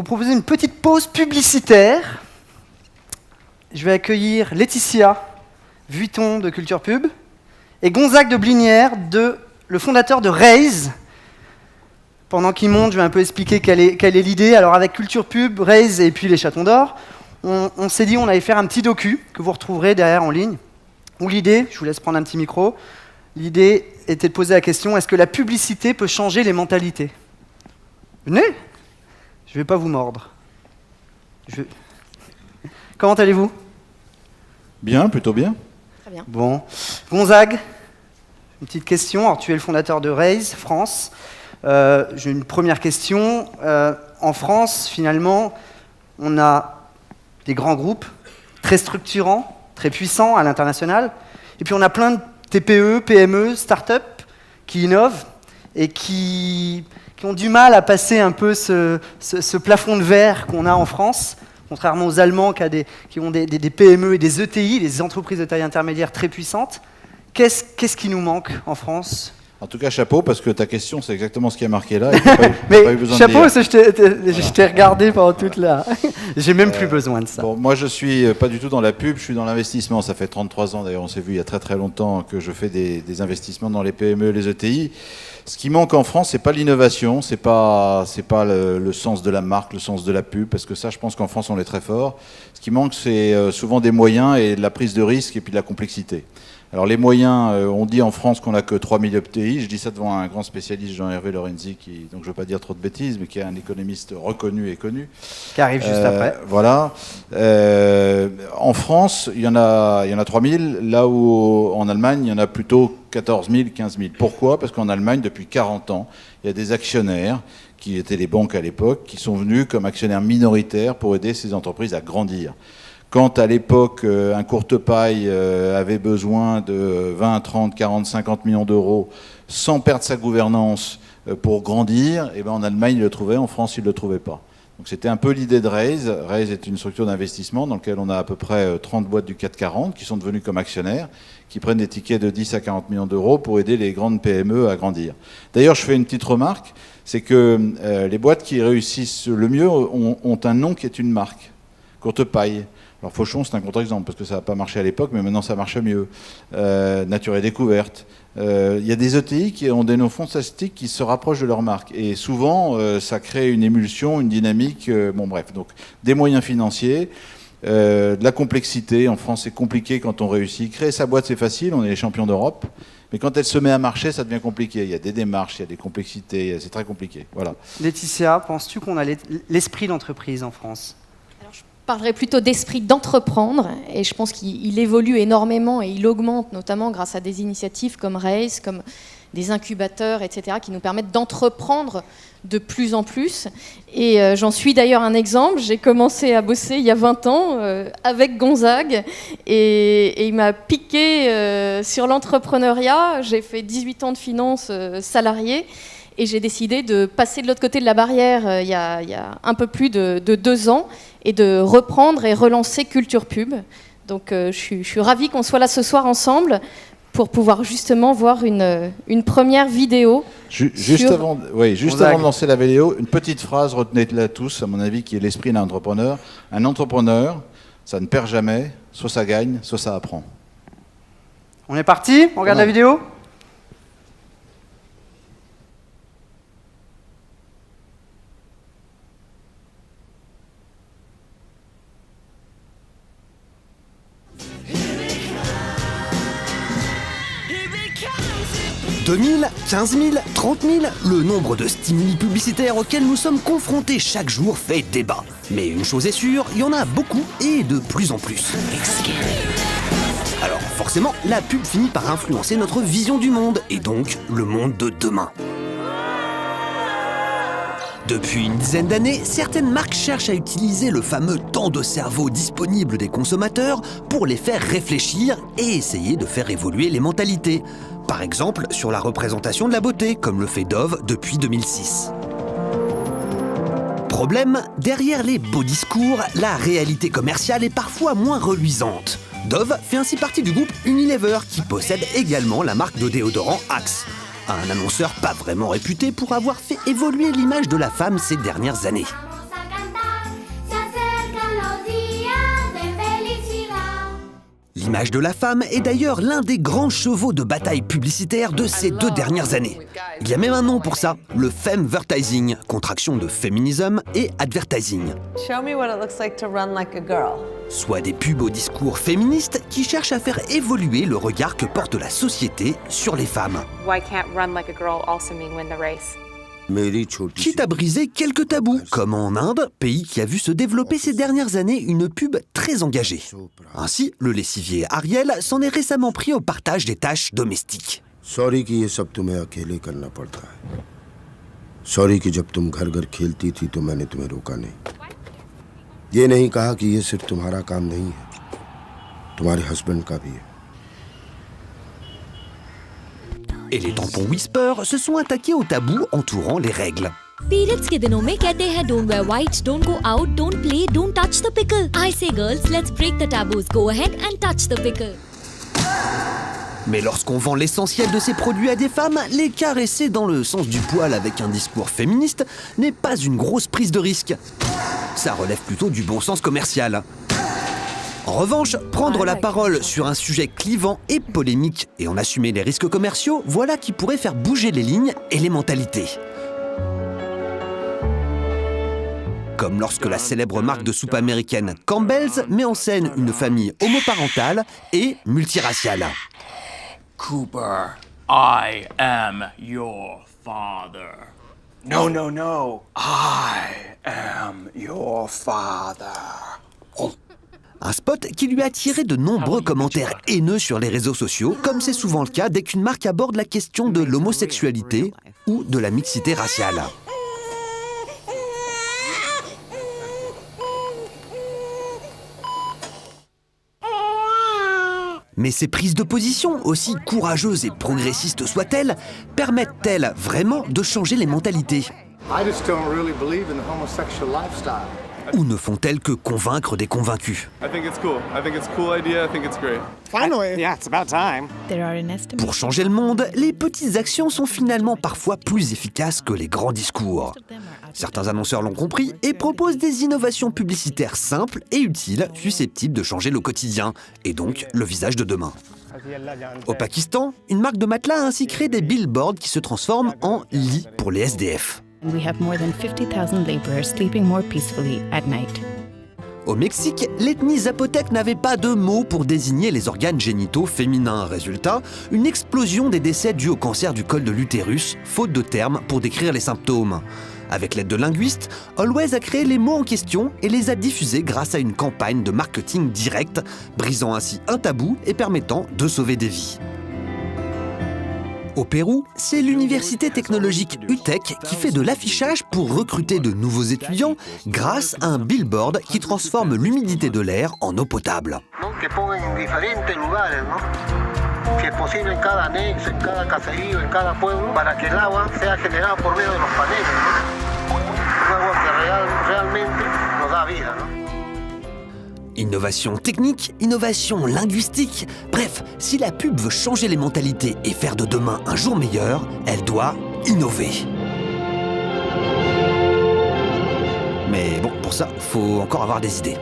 vous proposer une petite pause publicitaire. Je vais accueillir Laetitia Vuitton de Culture Pub et Gonzague de Blinière, le fondateur de Raise. Pendant qu'il monte, je vais un peu expliquer quelle est l'idée. Alors avec Culture Pub, Raise et puis les Chatons d'Or, on s'est dit on allait faire un petit docu que vous retrouverez derrière en ligne. Où l'idée, je vous laisse prendre un petit micro, l'idée était de poser la question, est-ce que la publicité peut changer les mentalités ? Venez, je ne vais pas vous mordre. Comment allez-vous ? Bien, plutôt bien. Très bien. Bon. Gonzague, une petite question. Alors, tu es le fondateur de Raise France. J'ai une première question. En France, finalement, on a des grands groupes très structurants, très puissants à l'international. Et puis, on a plein de TPE, PME, start-up qui innovent et qui ont du mal à passer un peu ce plafond de verre qu'on a en France, contrairement aux Allemands qui ont des PME et des ETI, des entreprises de taille intermédiaire très puissantes. Qu'est-ce qui nous manque en France ? En tout cas, chapeau, parce que ta question, c'est exactement ce qui est marqué là. Mais chapeau, je t'ai regardé pendant toute la... J'ai même plus besoin de ça. Bon, moi, je suis pas du tout dans la pub, je suis dans l'investissement. Ça fait 33 ans, d'ailleurs, on s'est vu il y a très très longtemps que je fais des investissements dans les PME et les ETI. Ce qui manque en France, c'est pas l'innovation, c'est pas le sens de la marque, le sens de la pub, parce que ça, je pense qu'en France, on est très fort. Ce qui manque, c'est souvent des moyens et de la prise de risque et puis de la complexité. Alors les moyens, on dit en France qu'on n'a que 3000 ETI, je dis ça devant un grand spécialiste, Jean-Hervé Lorenzi, donc je ne veux pas dire trop de bêtises, mais qui est un économiste reconnu et connu. Qui arrive juste après. Voilà. En France, il y en a 3000, là où en Allemagne, il y en a plutôt 14 000, 15 000. Pourquoi ? Parce qu'en Allemagne, depuis 40 ans, il y a des actionnaires, qui étaient les banques à l'époque, qui sont venus comme actionnaires minoritaires pour aider ces entreprises à grandir. Quand à l'époque, un courte-paille avait besoin de 20, 30, 40, 50 millions d'euros sans perdre sa gouvernance pour grandir, et ben en Allemagne, il le trouvait, en France, il ne le trouvait pas. Donc c'était un peu l'idée de Raise. Raise est une structure d'investissement dans laquelle on a à peu près 30 boîtes du CAC 40 qui sont devenues comme actionnaires, qui prennent des tickets de 10 à 40 millions d'euros pour aider les grandes PME à grandir. D'ailleurs, je fais une petite remarque, c'est que les boîtes qui réussissent le mieux ont un nom qui est une marque, courte-paille. Alors Fauchon, c'est un contre-exemple, parce que ça n'a pas marché à l'époque, mais maintenant ça marche mieux. Nature et Découverte. Il y a des ETI qui ont des noms fantastiques qui se rapprochent de leur marque. Et souvent, ça crée une émulsion, une dynamique. Bon bref, donc des moyens financiers, de la complexité. En France, c'est compliqué quand on réussit. Créer sa boîte, c'est facile, on est les champions d'Europe. Mais quand elle se met à marcher, ça devient compliqué. Il y a des démarches, il y a des complexités, c'est très compliqué. Voilà. Laetitia, penses-tu qu'on a l'esprit d'entreprise en France ? Je parlerais plutôt d'esprit d'entreprendre, et je pense qu'il évolue énormément et il augmente notamment grâce à des initiatives comme Raise, comme des incubateurs, etc., qui nous permettent d'entreprendre de plus en plus. Et j'en suis d'ailleurs un exemple. J'ai commencé à bosser il y a 20 ans avec Gonzague, et il m'a piqué sur l'entrepreneuriat. J'ai fait 18 ans de finance salariée, et j'ai décidé de passer de l'autre côté de la barrière il y a un peu plus de 2 ans, et de reprendre et relancer Culture Pub. Donc je suis ravie qu'on soit là ce soir ensemble pour pouvoir justement voir une première vidéo. Juste avant de lancer la vidéo, une petite phrase, retenez-la tous, à mon avis, qui est l'esprit d'un entrepreneur. Un entrepreneur, ça ne perd jamais, soit ça gagne, soit ça apprend. On est parti ? On regarde la vidéo ? « 2000, 15 000, 30 000, le nombre de stimuli publicitaires auxquels nous sommes confrontés chaque jour fait débat. Mais une chose est sûre, il y en a beaucoup et de plus en plus. Alors forcément, la pub finit par influencer notre vision du monde, et donc le monde de demain. Depuis une dizaine d'années, certaines marques cherchent à utiliser le fameux temps de cerveau disponible des consommateurs pour les faire réfléchir et essayer de faire évoluer les mentalités. Par exemple, sur la représentation de la beauté, comme le fait Dove depuis 2006. Problème, derrière les beaux discours, la réalité commerciale est parfois moins reluisante. Dove fait ainsi partie du groupe Unilever, qui possède également la marque de déodorant Axe. Un annonceur pas vraiment réputé pour avoir fait évoluer l'image de la femme ces dernières années. L'image de la femme est d'ailleurs l'un des grands chevaux de bataille publicitaire de ces 2 dernières années. Il y a même un nom pour ça, le femvertising, contraction de féminisme et advertising. Show me what it looks like to run like a girl. Soit des pubs au discours féministe qui cherchent à faire évoluer le regard que porte la société sur les femmes. Why can't run like a girl also mean win the race? Quitte à briser quelques tabous, comme en Inde, pays qui a vu se développer ces dernières années une pub très engagée. Ainsi, le lessivier Ariel s'en est récemment pris au partage des tâches domestiques. Sorry कि ये सब तुम्हें अकेले करना पड़ता है. Sorry कि जब तुम घर-घर खेलती थी तो मैंने तुम्हें रोका नहीं. ये नहीं कहा कि ये सिर्फ तुम्हारा काम नहीं है, तुम्हारे हस्बैंड का भी है. Et les tampons Whisper se sont attaqués au tabou entourant les règles. Periods के दिनों में कहते हैं don't wear white, don't go out, don't play, don't touch the pickle. I say girls, let's break the taboos. Go ahead and touch the pickle. Mais lorsqu'on vend l'essentiel de ces produits à des femmes, les caresser dans le sens du poil avec un discours féministe n'est pas une grosse prise de risque. Ça relève plutôt du bon sens commercial. En revanche, prendre la parole sur un sujet clivant et polémique et en assumer les risques commerciaux, voilà qui pourrait faire bouger les lignes et les mentalités. Comme lorsque la célèbre marque de soupe américaine Campbell's met en scène une famille homoparentale et multiraciale. Cooper, I am your father. No, no, no. I am your father. Un spot qui lui a attiré de nombreux commentaires haineux sur les réseaux sociaux, comme c'est souvent le cas dès qu'une marque aborde la question de l'homosexualité ou de la mixité raciale. Mais ces prises de position, aussi courageuses et progressistes soient-elles, permettent-elles vraiment de changer les mentalités ? Ou ne font-elles que convaincre des convaincus ? Pour changer le monde, les petites actions sont finalement parfois plus efficaces que les grands discours. Certains annonceurs l'ont compris et proposent des innovations publicitaires simples et utiles, susceptibles de changer le quotidien, et donc le visage de demain. Au Pakistan, une marque de matelas a ainsi créé des billboards qui se transforment en lits pour les SDF. We have more than 50,000 laborers sleeping more peacefully at night. Au Mexique, l'ethnie zapotèque n'avait pas de mots pour désigner les organes génitaux féminins. Résultat, une explosion des décès dus au cancer du col de l'utérus, faute de termes pour décrire les symptômes. Avec l'aide de linguistes, Always a créé les mots en question et les a diffusés grâce à une campagne de marketing direct, brisant ainsi un tabou et permettant de sauver des vies. Au Pérou, c'est l'université technologique UTEC qui fait de l'affichage pour recruter de nouveaux étudiants grâce à un billboard qui transforme l'humidité de l'air en eau potable. Innovation technique, innovation linguistique, bref, si la pub veut changer les mentalités et faire de demain un jour meilleur, elle doit innover. Mais bon, pour ça, faut encore avoir des idées.